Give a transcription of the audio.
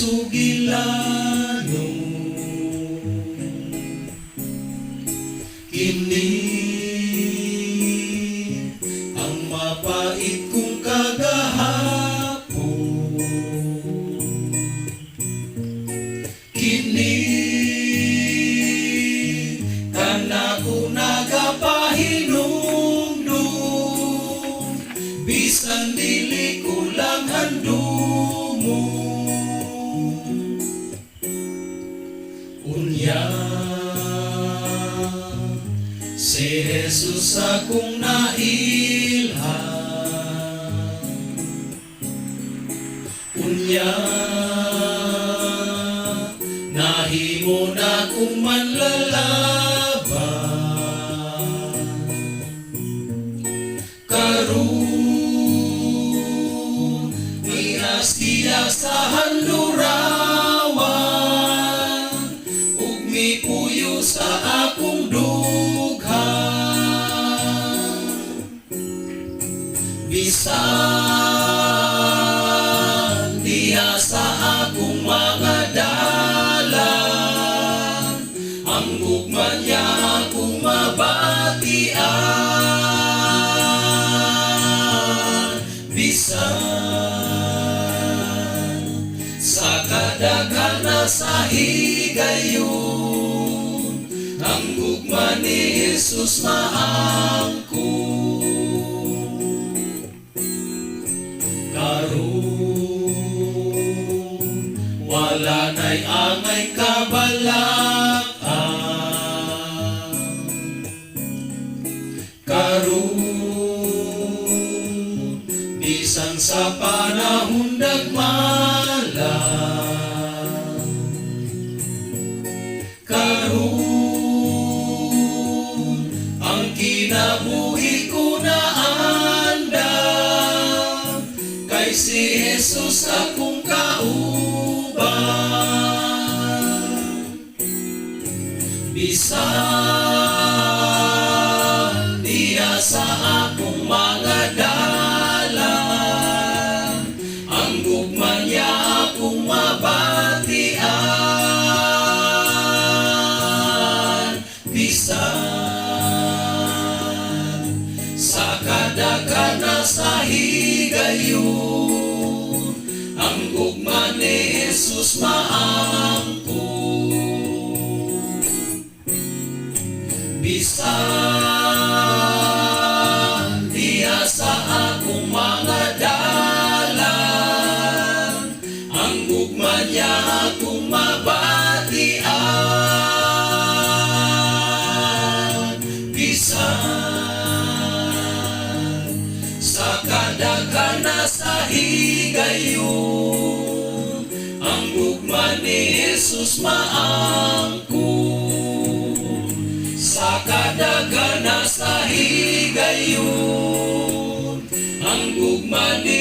sugilano kini ang mapait kong kagahapon kini kanako nagapahinumdum bisan dili ko lang handumo unya si Jesus akong nailhan unya nahimo na kong manlalaban karon niya siya sa handurawan ug mipuyo sa akong dughan bisan diha sa akong mga dalan ang gugma niya akong mabatian bisan sa kadaghan na sa higayon ang gugma ni Jesus maangko karon wala na'y angay kabalakan karon bisan sa panahon dagmala karon ang kinabuhi ko na andam kay si Jesus akong kauban bisan diya sa akong mga dalan ang gugma niya akong mabatian bisan sa kadaghan na sa higayon ang gugma ni Jesus maangko bisan diya sa akong mga dalan ang gugma niya akong mabatian bisan sa kadaghan na sa higayon ang gugma ni Jesus maangko sa kadaghan na sa higayon ang gugma ni